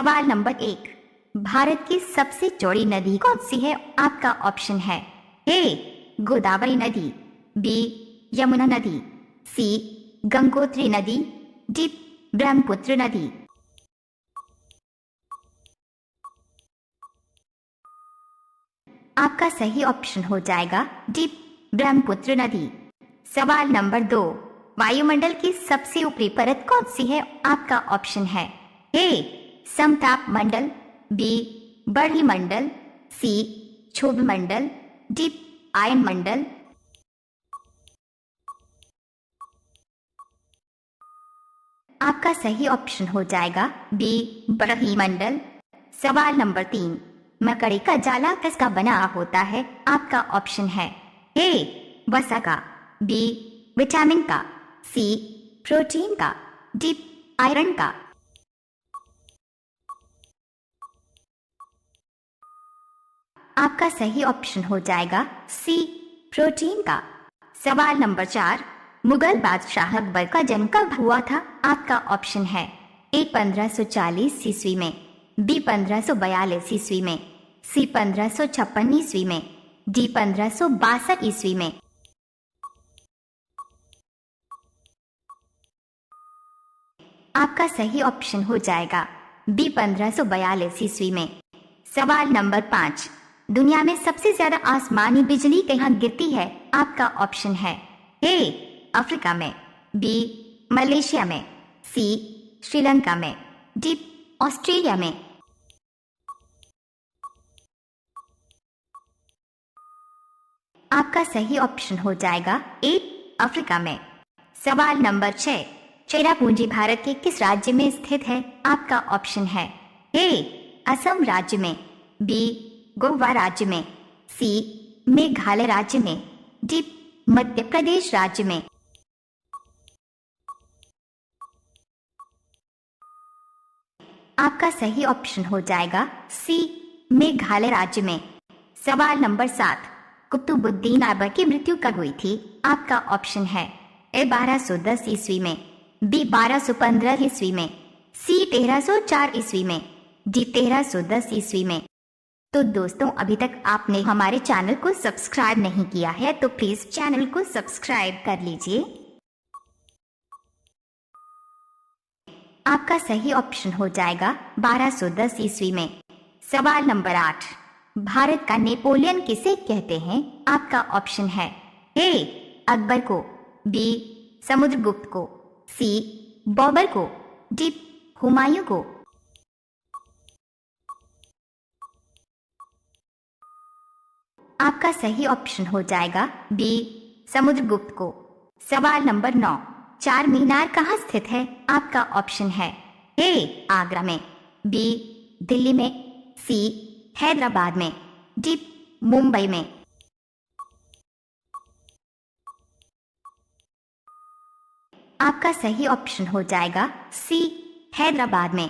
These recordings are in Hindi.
सवाल नंबर 1, भारत की सबसे चौड़ी नदी कौन सी है? आपका ऑप्शन है ए गोदावरी नदी, बी यमुना नदी, सी गंगोत्री नदी, डी ब्रह्मपुत्र नदी। आपका सही ऑप्शन हो जाएगा डी ब्रह्मपुत्र नदी। सवाल नंबर 2, वायुमंडल की सबसे ऊपरी परत कौन सी है? आपका ऑप्शन है ए समताप मंडल, बी बरही मंडल, सी क्षोभ मंडल, डी आयन मंडल। आपका सही ऑप्शन हो जाएगा बी बरही मंडल। सवाल नंबर 3, मकड़ी का जाला किसका बना होता है? आपका ऑप्शन है ए वसा का, बी विटामिन का, सी प्रोटीन का, डी आयरन का। आपका सही ऑप्शन हो जाएगा सी प्रोटीन का। सवाल नंबर 4, मुगल बादशाह अकबर का जन्म कब हुआ था? आपका ऑप्शन है ए 1540 ईस्वी में, बी 1542 ईस्वी में, सी 1556 ईस्वी में, डी 1562 ईस्वी में। आपका सही ऑप्शन हो जाएगा बी 1542 ईस्वी में। सवाल नंबर 5, दुनिया में सबसे ज्यादा आसमानी बिजली कहाँ गिरती है? आपका ऑप्शन है ए अफ्रीका में, बी मलेशिया में, सी श्रीलंका में, डी ऑस्ट्रेलिया में। आपका सही ऑप्शन हो जाएगा ए अफ्रीका में। सवाल नंबर 6, चेरापूंजी भारत के किस राज्य में स्थित है? आपका ऑप्शन है ए असम राज्य में, बी गोवा राज्य में, सी मेघालय राज्य में, डी मध्य प्रदेश राज्य में। आपका सही ऑप्शन हो जाएगा सी मेघालय राज्य में। सवाल नंबर 7, कुतुबुद्दीन ऐबक की मृत्यु कब हुई थी? आपका ऑप्शन है ए 1210 ईस्वी में, बी 1215 ईस्वी में, सी 1304 ईस्वी में, डी 1310 ईस्वी में। तो दोस्तों, अभी तक आपने हमारे चैनल को सब्सक्राइब नहीं किया है तो प्लीज चैनल को सब्सक्राइब कर लीजिए। आपका सही ऑप्शन हो जाएगा 1210 ईस्वी में। सवाल नंबर 8, भारत का नेपोलियन किसे कहते हैं? आपका ऑप्शन है ए अकबर को, बी समुद्रगुप्त को, सी बॉबर को, डी हुमायूं को। आपका सही ऑप्शन हो जाएगा बी समुद्रगुप्त को। सवाल नंबर 9, चार मीनार कहाँ स्थित है? आपका ऑप्शन है ए आगरा में, बी दिल्ली में, सी हैदराबाद में, डी मुंबई में। आपका सही ऑप्शन हो जाएगा सी हैदराबाद में।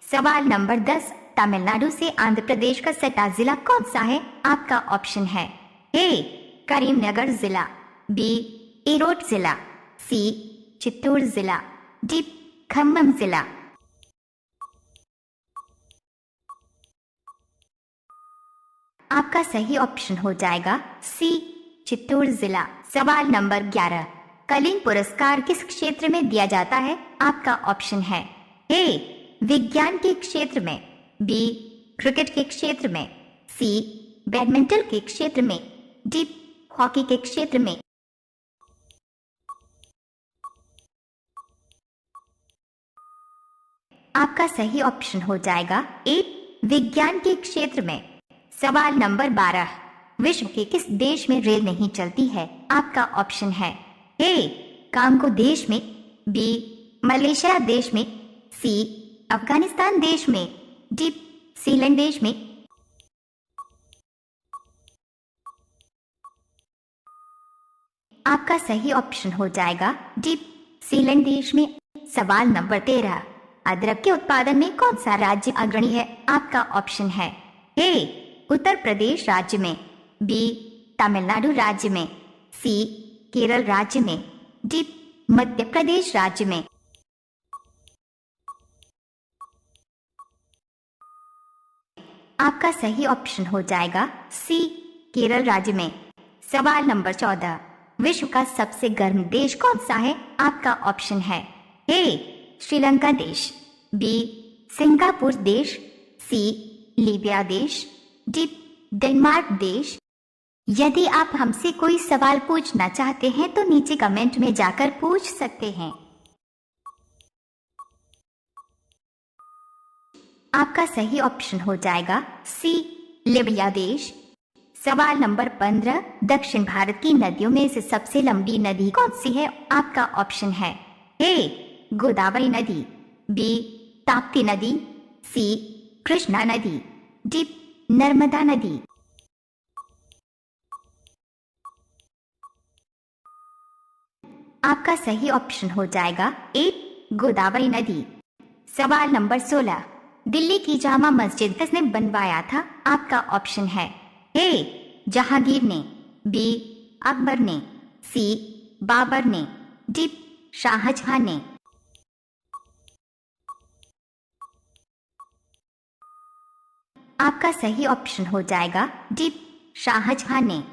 सवाल नंबर 10, तमिलनाडु से आंध्र प्रदेश का सटा जिला कौन सा है? आपका ऑप्शन है ए करीमनगर जिला, बी ईरोड जिला, सी चित्तूर जिला, डी खम्मम जिला। आपका सही ऑप्शन हो जाएगा सी चित्तूर जिला। सवाल नंबर 11, कलिंग पुरस्कार किस क्षेत्र में दिया जाता है? आपका ऑप्शन है ए विज्ञान के क्षेत्र में, बी क्रिकेट के क्षेत्र में, सी बैडमिंटन के क्षेत्र में, डी हॉकी के क्षेत्र में। आपका सही ऑप्शन हो जाएगा ए विज्ञान के क्षेत्र में। सवाल नंबर 12, विश्व के किस देश में रेल नहीं चलती है? आपका ऑप्शन है ए कांगो देश में, बी मलेशिया देश में, सी अफगानिस्तान देश में, डी सीलैंड देश में। आपका सही ऑप्शन हो जाएगा डी सीलैंड देश में। सवाल नंबर 13, अदरक के उत्पादन में कौन सा राज्य अग्रणी है? आपका ऑप्शन है ए उत्तर प्रदेश राज्य में, बी तमिलनाडु राज्य में, सी केरल राज्य में, डी मध्य प्रदेश राज्य में। आपका सही ऑप्शन हो जाएगा सी, केरल राज्य में। सवाल नंबर 14, विश्व का सबसे गर्म देश कौन सा है? आपका ऑप्शन है ए, श्रीलंका देश, बी, सिंगापुर देश, सी, लीबिया देश, डी, डेनमार्क देश। यदि आप हमसे कोई सवाल पूछना चाहते हैं तो नीचे कमेंट में जाकर पूछ सकते हैं। आपका सही ऑप्शन हो जाएगा सी, लीबिया देश। सवाल नंबर 15, दक्षिण भारत की नदियों में से सबसे लंबी नदी कौन सी है? आपका ऑप्शन है ए, गोदावरी नदी, बी, ताप्ती नदी, सी, कृष्णा नदी, डी, नर्मदा नदी। आपका सही ऑप्शन हो जाएगा ए, गोदावरी नदी। सवाल नंबर 16, दिल्ली की जामा मस्जिद किसने बनवाया था? आपका ऑप्शन है ए, जहांगीर ने, बी, अकबर ने, सी, बाबर ने, डी, शाहजहां ने। आपका सही ऑप्शन हो जाएगा डी, शाहजहां ने।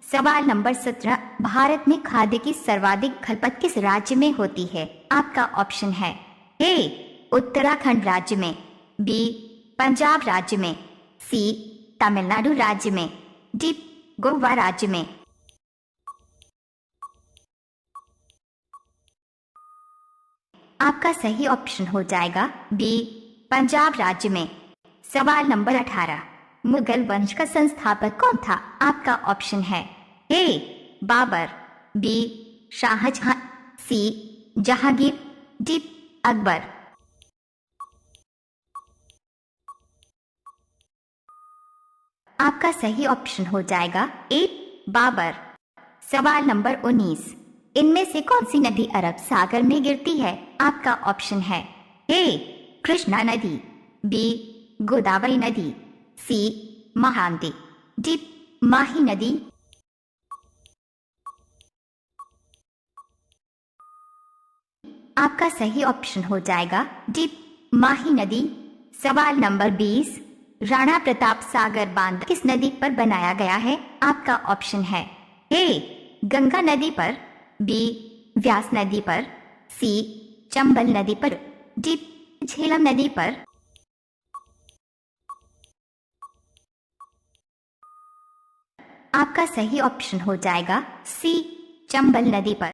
सवाल नंबर 17, भारत में खाद्य की सर्वाधिक खपत किस राज्य में होती है? आपका ऑप्शन है ए, उत्तराखंड राज्य में, बी, पंजाब राज्य में, सी, तमिलनाडु राज्य में, डी, गोवा राज्य में। आपका सही ऑप्शन हो जाएगा बी, पंजाब राज्य में। सवाल नंबर 18, मुगल वंश का संस्थापक कौन था? आपका ऑप्शन है ए, बाबर, बी, शाहजहां, सी, जहांगीर, डी, अकबर। आपका सही ऑप्शन हो जाएगा ए, बाबर। सवाल नंबर 19, इनमें से कौन सी नदी अरब सागर में गिरती है? आपका ऑप्शन है ए, कृष्णा नदी, बी, गोदावरी नदी, सी, महानदी, डी, माही नदी। आपका सही ऑप्शन हो जाएगा डी, माही नदी। सवाल नंबर 20, राणा प्रताप सागर बांध किस नदी पर बनाया गया है? आपका ऑप्शन है ए, गंगा नदी पर, बी, व्यास नदी पर, सी, चंबल नदी पर, डी, झेलम नदी पर। आपका सही ऑप्शन हो जाएगा सी, चंबल नदी पर।